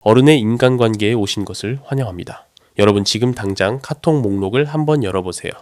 어른의 인간관계에 오신 것을 환영합니다. 여러분 지금 당장 카톡 목록을 한번 열어보세요.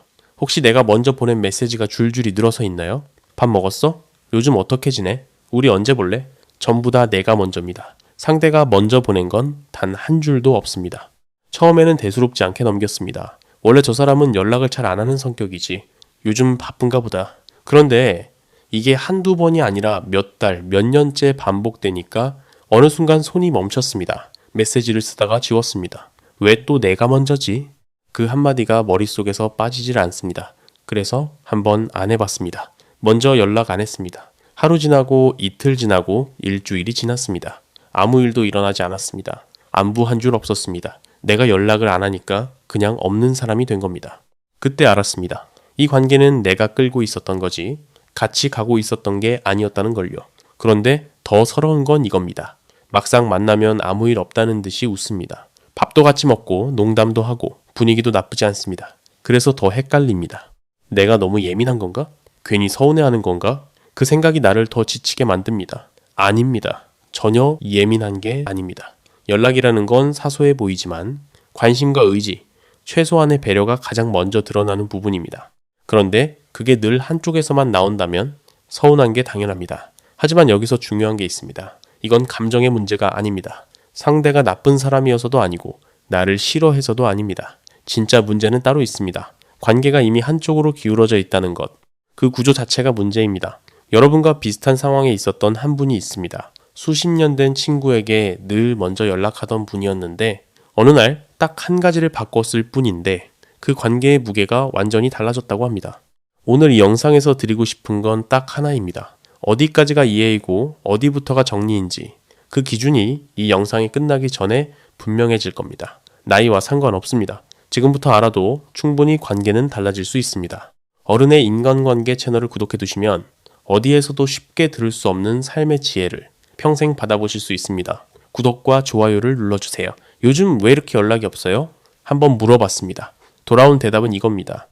혹시 내가 먼저 보낸 메시지가 줄줄이 늘어서 있나요? 밥 먹었어? 요즘 어떻게 지내? 우리 언제 볼래? 전부 다 내가 먼저입니다. 상대가 먼저 보낸 건 단 한 줄도 없습니다. 처음에는 대수롭지 않게 넘겼습니다. 원래 저 사람은 연락을 잘 안 하는 성격이지. 요즘 바쁜가 보다. 그런데 이게 한두 번이 아니라 몇 달, 몇 년째 반복되니까 어느 순간 손이 멈췄습니다. 메시지를 쓰다가 지웠습니다. 왜 또 내가 먼저지? 그 한마디가 머릿속에서 빠지질 않습니다. 그래서 한번 안 해봤습니다. 먼저 연락 안 했습니다. 하루 지나고 이틀 지나고 일주일이 지났습니다. 아무 일도 일어나지 않았습니다. 안부 한 줄 없었습니다. 내가 연락을 안 하니까 그냥 없는 사람이 된 겁니다. 그때 알았습니다. 이 관계는 내가 끌고 있었던 거지 같이 가고 있었던 게 아니었다는 걸요. 그런데 더 서러운 건 이겁니다. 막상 만나면 아무 일 없다는 듯이 웃습니다. 밥도 같이 먹고 농담도 하고 분위기도 나쁘지 않습니다. 그래서 더 헷갈립니다. 내가 너무 예민한 건가? 괜히 서운해하는 건가? 그 생각이 나를 더 지치게 만듭니다. 아닙니다. 전혀 예민한 게 아닙니다. 연락이라는 건 사소해 보이지만 관심과 의지, 최소한의 배려가 가장 먼저 드러나는 부분입니다. 그런데 그게 늘 한쪽에서만 나온다면 서운한 게 당연합니다. 하지만 여기서 중요한 게 있습니다. 이건 감정의 문제가 아닙니다. 상대가 나쁜 사람이어서도 아니고 나를 싫어해서도 아닙니다. 진짜 문제는 따로 있습니다. 관계가 이미 한쪽으로 기울어져 있다는 것. 그 구조 자체가 문제입니다. 여러분과 비슷한 상황에 있었던 한 분이 있습니다. 수십 년 된 친구에게 늘 먼저 연락하던 분이었는데 어느 날 딱 한 가지를 바꿨을 뿐인데 그 관계의 무게가 완전히 달라졌다고 합니다. 오늘 이 영상에서 드리고 싶은 건 딱 하나입니다. 어디까지가 이해이고 어디부터가 정리인지 그 기준이 이 영상이 끝나기 전에 분명해질 겁니다. 나이와 상관없습니다. 지금부터 알아도 충분히 관계는 달라질 수 있습니다. 어른의 인간관계 채널을 구독해 두시면 어디에서도 쉽게 들을 수 없는 삶의 지혜를 평생 받아보실 수 있습니다. 구독과 좋아요를 눌러주세요. 요즘 왜 이렇게 연락이 없어요? 한번 물어봤습니다. 돌아온 대답은 이겁니다.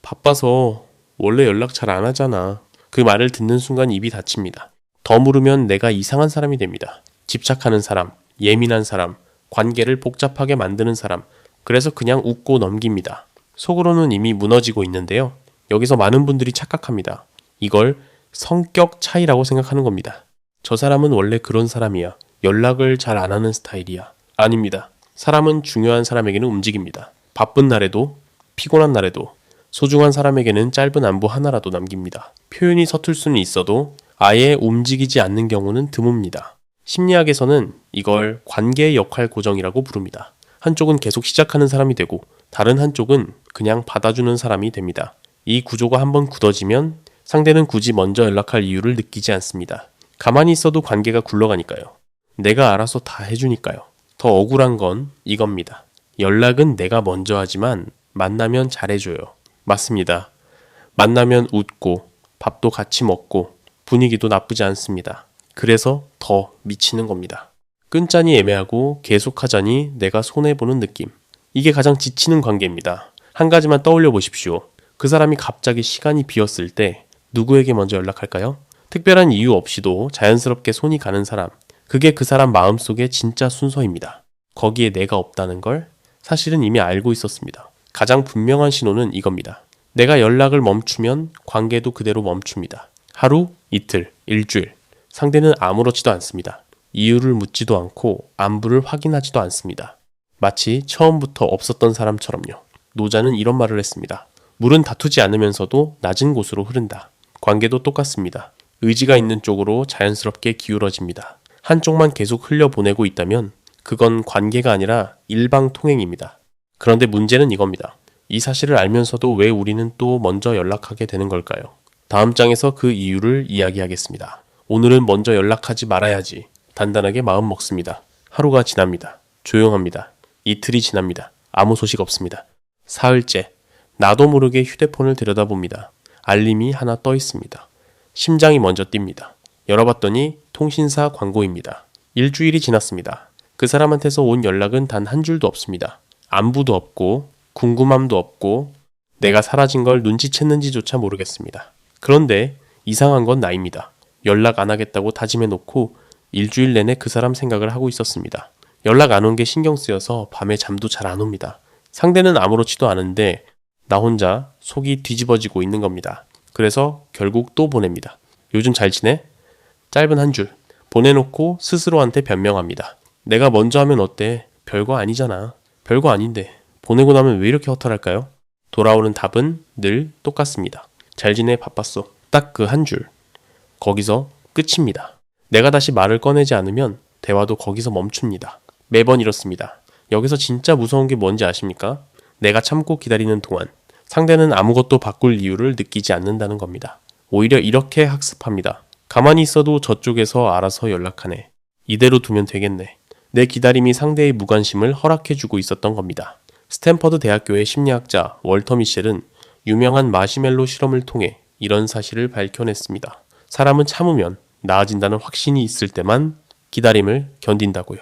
바빠서 원래 연락 잘 안 하잖아. 그 말을 듣는 순간 입이 닫힙니다. 더 물으면 내가 이상한 사람이 됩니다. 집착하는 사람, 예민한 사람, 관계를 복잡하게 만드는 사람, 그래서 그냥 웃고 넘깁니다. 속으로는 이미 무너지고 있는데요. 여기서 많은 분들이 착각합니다. 이걸 성격 차이라고 생각하는 겁니다. 저 사람은 원래 그런 사람이야. 연락을 잘 안 하는 스타일이야. 아닙니다. 사람은 중요한 사람에게는 움직입니다. 바쁜 날에도, 피곤한 날에도, 소중한 사람에게는 짧은 안부 하나라도 남깁니다. 표현이 서툴 수는 있어도 아예 움직이지 않는 경우는 드뭅니다. 심리학에서는 이걸 관계의 역할 고정이라고 부릅니다. 한쪽은 계속 시작하는 사람이 되고 다른 한쪽은 그냥 받아주는 사람이 됩니다. 이 구조가 한번 굳어지면 상대는 굳이 먼저 연락할 이유를 느끼지 않습니다. 가만히 있어도 관계가 굴러가니까요. 내가 알아서 다 해주니까요. 더 억울한 건 이겁니다. 연락은 내가 먼저 하지만 만나면 잘해줘요. 맞습니다. 만나면 웃고 밥도 같이 먹고 분위기도 나쁘지 않습니다. 그래서 더 미치는 겁니다. 끊자니 애매하고 계속하자니 내가 손해보는 느낌. 이게 가장 지치는 관계입니다. 한 가지만 떠올려 보십시오. 그 사람이 갑자기 시간이 비었을 때 누구에게 먼저 연락할까요? 특별한 이유 없이도 자연스럽게 손이 가는 사람. 그게 그 사람 마음속의 진짜 순서입니다. 거기에 내가 없다는 걸 사실은 이미 알고 있었습니다. 가장 분명한 신호는 이겁니다. 내가 연락을 멈추면 관계도 그대로 멈춥니다. 하루, 이틀, 일주일. 상대는 아무렇지도 않습니다. 이유를 묻지도 않고 안부를 확인하지도 않습니다. 마치 처음부터 없었던 사람처럼요. 노자는 이런 말을 했습니다. 물은 다투지 않으면서도 낮은 곳으로 흐른다. 관계도 똑같습니다. 의지가 있는 쪽으로 자연스럽게 기울어집니다. 한쪽만 계속 흘려보내고 있다면 그건 관계가 아니라 일방통행입니다. 그런데 문제는 이겁니다. 이 사실을 알면서도 왜 우리는 또 먼저 연락하게 되는 걸까요? 다음 장에서 그 이유를 이야기하겠습니다. 오늘은 먼저 연락하지 말아야지. 단단하게 마음 먹습니다. 하루가 지납니다. 조용합니다. 이틀이 지납니다. 아무 소식 없습니다. 사흘째, 나도 모르게 휴대폰을 들여다봅니다. 알림이 하나 떠 있습니다. 심장이 먼저 뜁니다. 열어봤더니 통신사 광고입니다. 일주일이 지났습니다. 그 사람한테서 온 연락은 단 한 줄도 없습니다. 안부도 없고 궁금함도 없고 내가 사라진 걸 눈치챘는지조차 모르겠습니다. 그런데 이상한 건 나입니다. 연락 안 하겠다고 다짐해놓고 일주일 내내 그 사람 생각을 하고 있었습니다. 연락 안 온 게 신경 쓰여서 밤에 잠도 잘 안 옵니다. 상대는 아무렇지도 않은데 나 혼자 속이 뒤집어지고 있는 겁니다. 그래서 결국 또 보냅니다. 요즘 잘 지내? 짧은 한 줄. 보내놓고 스스로한테 변명합니다. 내가 먼저 하면 어때? 별거 아니잖아. 별거 아닌데. 보내고 나면 왜 이렇게 허탈할까요? 돌아오는 답은 늘 똑같습니다. 잘 지내? 바빴어. 딱 그 한 줄. 거기서 끝입니다. 내가 다시 말을 꺼내지 않으면 대화도 거기서 멈춥니다. 매번 이렇습니다. 여기서 진짜 무서운 게 뭔지 아십니까? 내가 참고 기다리는 동안 상대는 아무것도 바꿀 이유를 느끼지 않는다는 겁니다. 오히려 이렇게 학습합니다. 가만히 있어도 저쪽에서 알아서 연락하네. 이대로 두면 되겠네. 내 기다림이 상대의 무관심을 허락해주고 있었던 겁니다. 스탠퍼드 대학교의 심리학자 월터 미셸은 유명한 마시멜로 실험을 통해 이런 사실을 밝혀냈습니다. 사람은 참으면 나아진다는 확신이 있을 때만 기다림을 견딘다고요.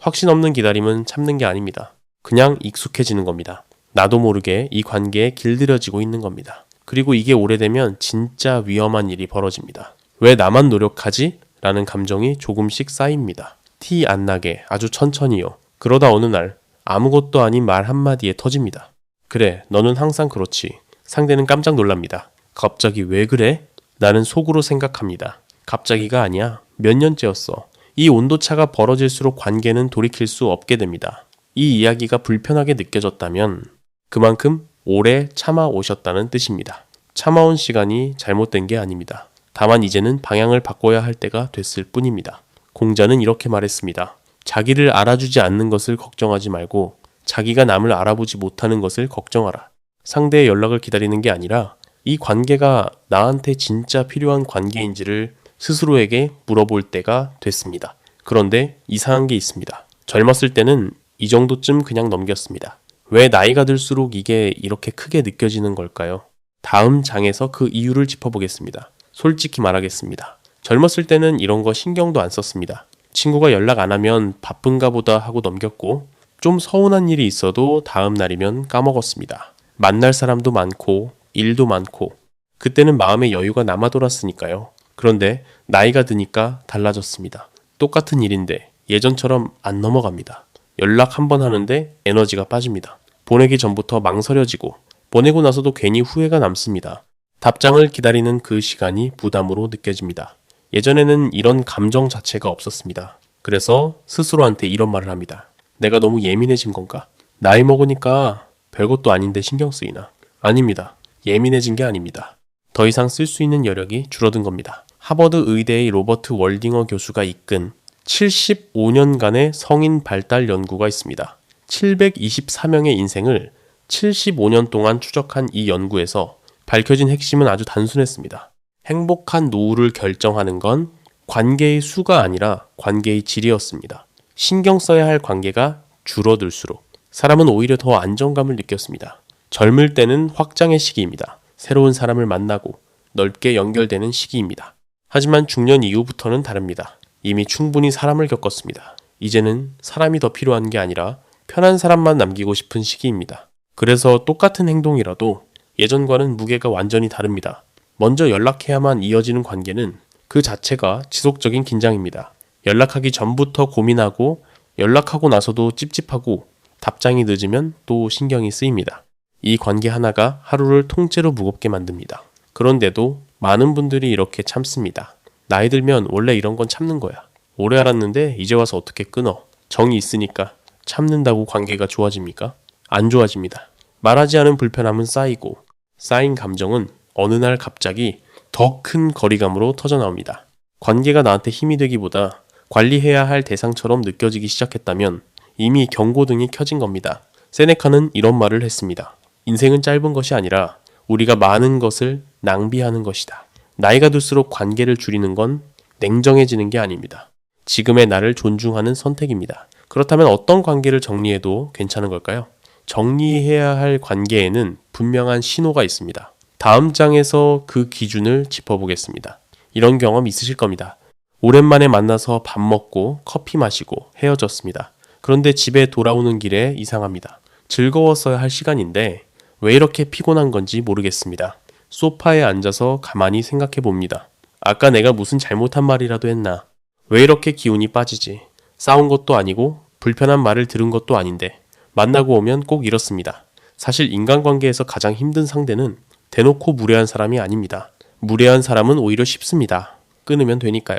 확신 없는 기다림은 참는 게 아닙니다. 그냥 익숙해지는 겁니다. 나도 모르게 이 관계에 길들여지고 있는 겁니다. 그리고 이게 오래되면 진짜 위험한 일이 벌어집니다. 왜 나만 노력하지? 라는 감정이 조금씩 쌓입니다. 티 안 나게 아주 천천히요. 그러다 어느 날 아무것도 아닌 말 한마디에 터집니다. 그래, 너는 항상 그렇지. 상대는 깜짝 놀랍니다. 갑자기 왜 그래? 나는 속으로 생각합니다. 갑자기가 아니야. 몇 년째였어. 이 온도차가 벌어질수록 관계는 돌이킬 수 없게 됩니다. 이 이야기가 불편하게 느껴졌다면 그만큼 오래 참아오셨다는 뜻입니다. 참아온 시간이 잘못된 게 아닙니다. 다만 이제는 방향을 바꿔야 할 때가 됐을 뿐입니다. 공자는 이렇게 말했습니다. 자기를 알아주지 않는 것을 걱정하지 말고 자기가 남을 알아보지 못하는 것을 걱정하라. 상대의 연락을 기다리는 게 아니라 이 관계가 나한테 진짜 필요한 관계인지를 스스로에게 물어볼 때가 됐습니다. 그런데 이상한 게 있습니다. 젊었을 때는 이 정도쯤 그냥 넘겼습니다. 왜 나이가 들수록 이게 이렇게 크게 느껴지는 걸까요? 다음 장에서 그 이유를 짚어보겠습니다. 솔직히 말하겠습니다. 젊었을 때는 이런 거 신경도 안 썼습니다. 친구가 연락 안 하면 바쁜가 보다 하고 넘겼고 좀 서운한 일이 있어도 다음 날이면 까먹었습니다. 만날 사람도 많고 일도 많고 그때는 마음의 여유가 남아돌았으니까요. 그런데 나이가 드니까 달라졌습니다. 똑같은 일인데 예전처럼 안 넘어갑니다. 연락 한 번 하는데 에너지가 빠집니다. 보내기 전부터 망설여지고 보내고 나서도 괜히 후회가 남습니다. 답장을 기다리는 그 시간이 부담으로 느껴집니다. 예전에는 이런 감정 자체가 없었습니다. 그래서 스스로한테 이런 말을 합니다. 내가 너무 예민해진 건가? 나이 먹으니까 별것도 아닌데 신경 쓰이나? 아닙니다. 예민해진 게 아닙니다. 더 이상 쓸 수 있는 여력이 줄어든 겁니다. 하버드 의대의 로버트 월딩어 교수가 이끈 75년간의 성인 발달 연구가 있습니다. 724명의 인생을 75년 동안 추적한 이 연구에서 밝혀진 핵심은 아주 단순했습니다. 행복한 노후를 결정하는 건 관계의 수가 아니라 관계의 질이었습니다. 신경 써야 할 관계가 줄어들수록 사람은 오히려 더 안정감을 느꼈습니다. 젊을 때는 확장의 시기입니다. 새로운 사람을 만나고 넓게 연결되는 시기입니다. 하지만 중년 이후부터는 다릅니다. 이미 충분히 사람을 겪었습니다. 이제는 사람이 더 필요한 게 아니라 편한 사람만 남기고 싶은 시기입니다. 그래서 똑같은 행동이라도 예전과는 무게가 완전히 다릅니다. 먼저 연락해야만 이어지는 관계는 그 자체가 지속적인 긴장입니다. 연락하기 전부터 고민하고 연락하고 나서도 찝찝하고 답장이 늦으면 또 신경이 쓰입니다. 이 관계 하나가 하루를 통째로 무겁게 만듭니다. 그런데도 많은 분들이 이렇게 참습니다. 나이 들면 원래 이런 건 참는 거야. 오래 알았는데 이제 와서 어떻게 끊어. 정이 있으니까 참는다고 관계가 좋아집니까? 안 좋아집니다. 말하지 않은 불편함은 쌓이고 쌓인 감정은 어느 날 갑자기 더 큰 거리감으로 터져나옵니다. 관계가 나한테 힘이 되기보다 관리해야 할 대상처럼 느껴지기 시작했다면 이미 경고등이 켜진 겁니다. 세네카는 이런 말을 했습니다. 인생은 짧은 것이 아니라 우리가 많은 것을 낭비하는 것이다. 나이가 들수록 관계를 줄이는 건 냉정해지는 게 아닙니다. 지금의 나를 존중하는 선택입니다. 그렇다면 어떤 관계를 정리해도 괜찮은 걸까요? 정리해야 할 관계에는 분명한 신호가 있습니다. 다음 장에서 그 기준을 짚어보겠습니다. 이런 경험 있으실 겁니다. 오랜만에 만나서 밥 먹고 커피 마시고 헤어졌습니다. 그런데 집에 돌아오는 길에 이상합니다. 즐거웠어야 할 시간인데 왜 이렇게 피곤한 건지 모르겠습니다. 소파에 앉아서 가만히 생각해 봅니다. 아까 내가 무슨 잘못한 말이라도 했나? 왜 이렇게 기운이 빠지지? 싸운 것도 아니고 불편한 말을 들은 것도 아닌데 만나고 오면 꼭 이렇습니다. 사실 인간관계에서 가장 힘든 상대는 대놓고 무례한 사람이 아닙니다. 무례한 사람은 오히려 쉽습니다. 끊으면 되니까요.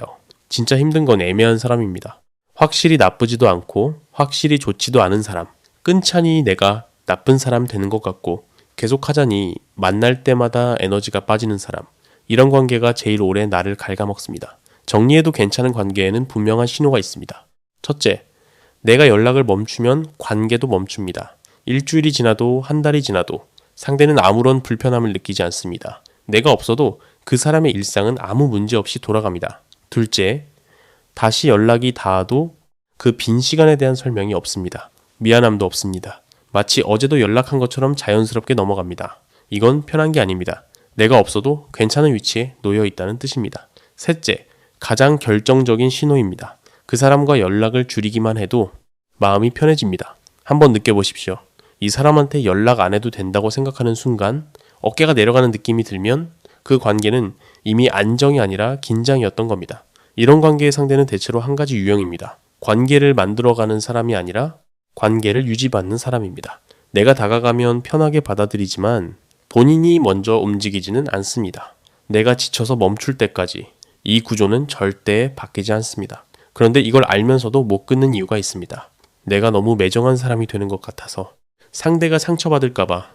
진짜 힘든 건 애매한 사람입니다. 확실히 나쁘지도 않고 확실히 좋지도 않은 사람. 끊자니 내가 나쁜 사람 되는 것 같고 계속하자니 만날 때마다 에너지가 빠지는 사람. 이런 관계가 제일 오래 나를 갉아먹습니다. 정리해도 괜찮은 관계에는 분명한 신호가 있습니다. 첫째, 내가 연락을 멈추면 관계도 멈춥니다. 일주일이 지나도 한 달이 지나도 상대는 아무런 불편함을 느끼지 않습니다. 내가 없어도 그 사람의 일상은 아무 문제 없이 돌아갑니다. 둘째, 다시 연락이 닿아도 그 빈 시간에 대한 설명이 없습니다. 미안함도 없습니다. 마치 어제도 연락한 것처럼 자연스럽게 넘어갑니다. 이건 편한 게 아닙니다. 내가 없어도 괜찮은 위치에 놓여 있다는 뜻입니다. 셋째, 가장 결정적인 신호입니다. 그 사람과 연락을 줄이기만 해도 마음이 편해집니다. 한번 느껴보십시오. 이 사람한테 연락 안 해도 된다고 생각하는 순간 어깨가 내려가는 느낌이 들면 그 관계는 이미 안정이 아니라 긴장이었던 겁니다. 이런 관계의 상대는 대체로 한 가지 유형입니다. 관계를 만들어가는 사람이 아니라 관계를 유지받는 사람입니다. 내가 다가가면 편하게 받아들이지만 본인이 먼저 움직이지는 않습니다. 내가 지쳐서 멈출 때까지 이 구조는 절대 바뀌지 않습니다. 그런데 이걸 알면서도 못 끊는 이유가 있습니다. 내가 너무 매정한 사람이 되는 것 같아서 상대가 상처받을까봐,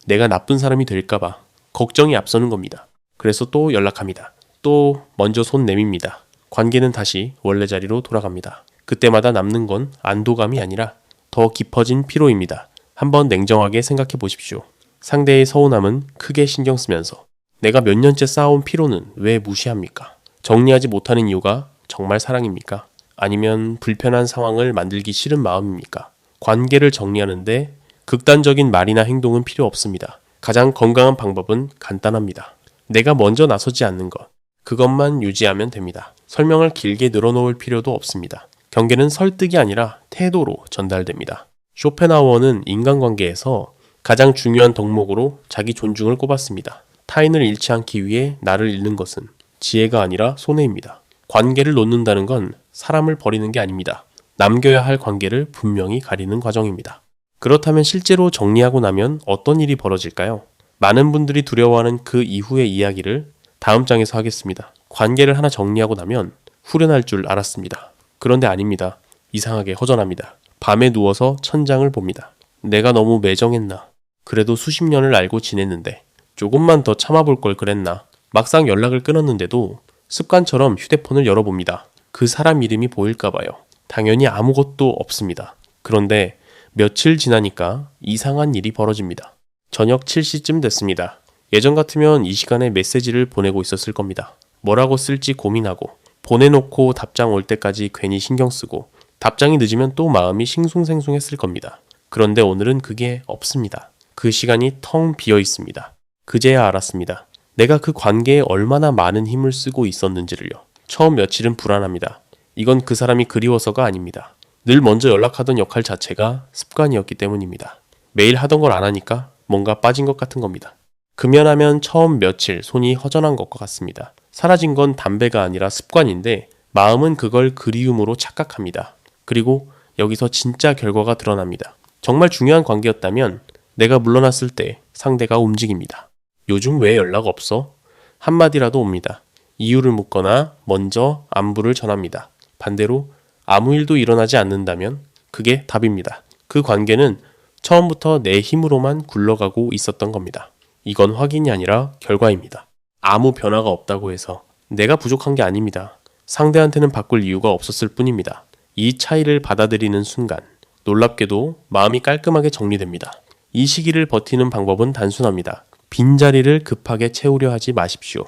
내가 나쁜 사람이 될까봐 걱정이 앞서는 겁니다. 그래서 또 연락합니다. 또 먼저 손 내밉니다. 관계는 다시 원래 자리로 돌아갑니다. 그때마다 남는 건 안도감이 아니라 더 깊어진 피로입니다. 한번 냉정하게 생각해 보십시오. 상대의 서운함은 크게 신경 쓰면서 내가 몇 년째 쌓아온 피로는 왜 무시합니까? 정리하지 못하는 이유가 정말 사랑입니까? 아니면 불편한 상황을 만들기 싫은 마음입니까? 관계를 정리하는데 극단적인 말이나 행동은 필요 없습니다. 가장 건강한 방법은 간단합니다. 내가 먼저 나서지 않는 것. 그것만 유지하면 됩니다. 설명을 길게 늘어놓을 필요도 없습니다. 경계는 설득이 아니라 태도로 전달됩니다. 쇼펜하우어는 인간관계에서 가장 중요한 덕목으로 자기 존중을 꼽았습니다. 타인을 잃지 않기 위해 나를 잃는 것은 지혜가 아니라 손해입니다. 관계를 놓는다는 건 사람을 버리는 게 아닙니다. 남겨야 할 관계를 분명히 가리는 과정입니다. 그렇다면 실제로 정리하고 나면 어떤 일이 벌어질까요? 많은 분들이 두려워하는 그 이후의 이야기를 다음 장에서 하겠습니다. 관계를 하나 정리하고 나면 후련할 줄 알았습니다. 그런데 아닙니다. 이상하게 허전합니다. 밤에 누워서 천장을 봅니다. 내가 너무 매정했나? 그래도 수십 년을 알고 지냈는데 조금만 더 참아볼 걸 그랬나? 막상 연락을 끊었는데도 습관처럼 휴대폰을 열어봅니다. 그 사람 이름이 보일까봐요. 당연히 아무것도 없습니다. 그런데 며칠 지나니까 이상한 일이 벌어집니다. 저녁 7시쯤 됐습니다. 예전 같으면 이 시간에 메시지를 보내고 있었을 겁니다. 뭐라고 쓸지 고민하고 보내놓고 답장 올 때까지 괜히 신경 쓰고 답장이 늦으면 또 마음이 싱숭생숭했을 겁니다. 그런데 오늘은 그게 없습니다. 그 시간이 텅 비어 있습니다. 그제야 알았습니다. 내가 그 관계에 얼마나 많은 힘을 쓰고 있었는지를요. 처음 며칠은 불안합니다. 이건 그 사람이 그리워서가 아닙니다. 늘 먼저 연락하던 역할 자체가 습관이었기 때문입니다. 매일 하던 걸 안 하니까 뭔가 빠진 것 같은 겁니다. 금연하면 처음 며칠 손이 허전한 것과 같습니다. 사라진 건 담배가 아니라 습관인데 마음은 그걸 그리움으로 착각합니다. 그리고 여기서 진짜 결과가 드러납니다. 정말 중요한 관계였다면 내가 물러났을 때 상대가 움직입니다. 요즘 왜 연락 없어? 한마디라도 옵니다. 이유를 묻거나 먼저 안부를 전합니다. 반대로 아무 일도 일어나지 않는다면 그게 답입니다. 그 관계는 처음부터 내 힘으로만 굴러가고 있었던 겁니다. 이건 확인이 아니라 결과입니다. 아무 변화가 없다고 해서 내가 부족한 게 아닙니다. 상대한테는 바꿀 이유가 없었을 뿐입니다. 이 차이를 받아들이는 순간 놀랍게도 마음이 깔끔하게 정리됩니다. 이 시기를 버티는 방법은 단순합니다. 빈자리를 급하게 채우려 하지 마십시오.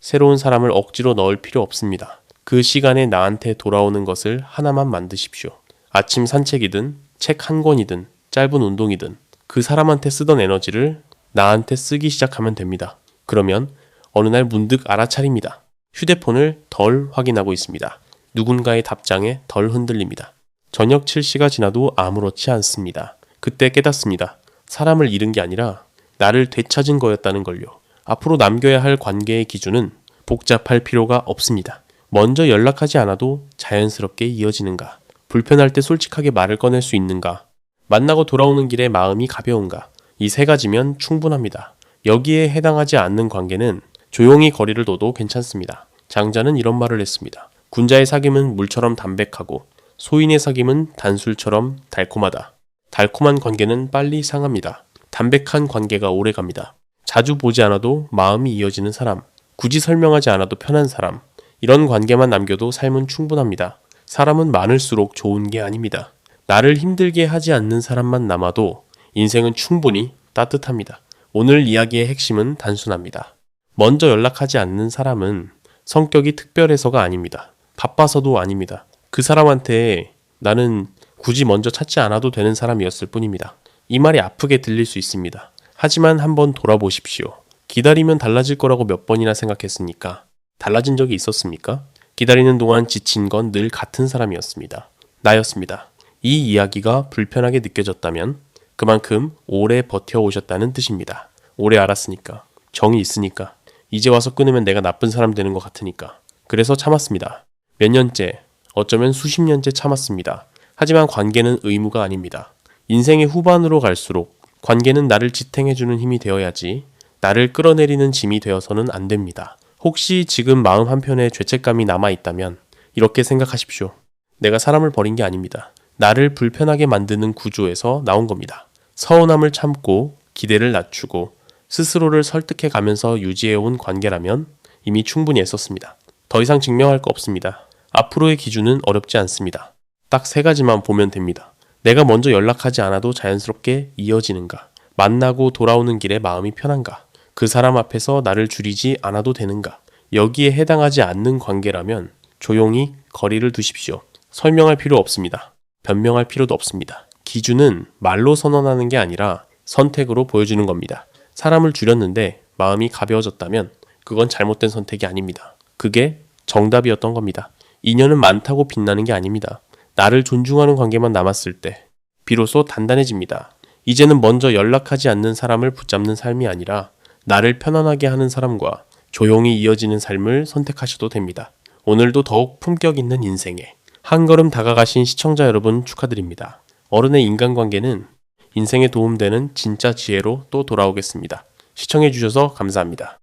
새로운 사람을 억지로 넣을 필요 없습니다. 그 시간에 나한테 돌아오는 것을 하나만 만드십시오. 아침 산책이든 책 한 권이든 짧은 운동이든 그 사람한테 쓰던 에너지를 나한테 쓰기 시작하면 됩니다. 그러면 어느 날 문득 알아차립니다. 휴대폰을 덜 확인하고 있습니다. 누군가의 답장에 덜 흔들립니다. 저녁 7시가 지나도 아무렇지 않습니다. 그때 깨닫습니다. 사람을 잃은 게 아니라 나를 되찾은 거였다는 걸요. 앞으로 남겨야 할 관계의 기준은 복잡할 필요가 없습니다. 먼저 연락하지 않아도 자연스럽게 이어지는가? 불편할 때 솔직하게 말을 꺼낼 수 있는가? 만나고 돌아오는 길에 마음이 가벼운가? 이 세 가지면 충분합니다. 여기에 해당하지 않는 관계는 조용히 거리를 둬도 괜찮습니다. 장자는 이런 말을 했습니다. 군자의 사귐은 물처럼 담백하고 소인의 사귐은 단술처럼 달콤하다. 달콤한 관계는 빨리 상합니다. 담백한 관계가 오래갑니다. 자주 보지 않아도 마음이 이어지는 사람, 굳이 설명하지 않아도 편한 사람, 이런 관계만 남겨도 삶은 충분합니다. 사람은 많을수록 좋은 게 아닙니다. 나를 힘들게 하지 않는 사람만 남아도 인생은 충분히 따뜻합니다. 오늘 이야기의 핵심은 단순합니다. 먼저 연락하지 않는 사람은 성격이 특별해서가 아닙니다. 바빠서도 아닙니다. 그 사람한테 나는 굳이 먼저 찾지 않아도 되는 사람이었을 뿐입니다. 이 말이 아프게 들릴 수 있습니다. 하지만 한번 돌아보십시오. 기다리면 달라질 거라고 몇 번이나 생각했습니까? 달라진 적이 있었습니까? 기다리는 동안 지친 건 늘 같은 사람이었습니다. 나였습니다. 이 이야기가 불편하게 느껴졌다면 그만큼 오래 버텨오셨다는 뜻입니다. 오래 알았으니까, 정이 있으니까, 이제 와서 끊으면 내가 나쁜 사람 되는 것 같으니까. 그래서 참았습니다. 몇 년째, 어쩌면 수십 년째 참았습니다. 하지만 관계는 의무가 아닙니다. 인생의 후반으로 갈수록 관계는 나를 지탱해주는 힘이 되어야지 나를 끌어내리는 짐이 되어서는 안 됩니다. 혹시 지금 마음 한편에 죄책감이 남아있다면 이렇게 생각하십시오. 내가 사람을 버린 게 아닙니다. 나를 불편하게 만드는 구조에서 나온 겁니다. 서운함을 참고 기대를 낮추고 스스로를 설득해 가면서 유지해온 관계라면 이미 충분히 애썼습니다. 더 이상 증명할 거 없습니다. 앞으로의 기준은 어렵지 않습니다. 딱 세 가지만 보면 됩니다. 내가 먼저 연락하지 않아도 자연스럽게 이어지는가? 만나고 돌아오는 길에 마음이 편한가? 그 사람 앞에서 나를 줄이지 않아도 되는가? 여기에 해당하지 않는 관계라면 조용히 거리를 두십시오. 설명할 필요 없습니다. 변명할 필요도 없습니다. 기준은 말로 선언하는 게 아니라 선택으로 보여주는 겁니다. 사람을 줄였는데 마음이 가벼워졌다면 그건 잘못된 선택이 아닙니다. 그게 정답이었던 겁니다. 인연은 많다고 빛나는 게 아닙니다. 나를 존중하는 관계만 남았을 때 비로소 단단해집니다. 이제는 먼저 연락하지 않는 사람을 붙잡는 삶이 아니라 나를 편안하게 하는 사람과 조용히 이어지는 삶을 선택하셔도 됩니다. 오늘도 더욱 품격 있는 인생에 한 걸음 다가가신 시청자 여러분 축하드립니다. 어른의 인간관계는 인생에 도움되는 진짜 지혜로 또 돌아오겠습니다. 시청해주셔서 감사합니다.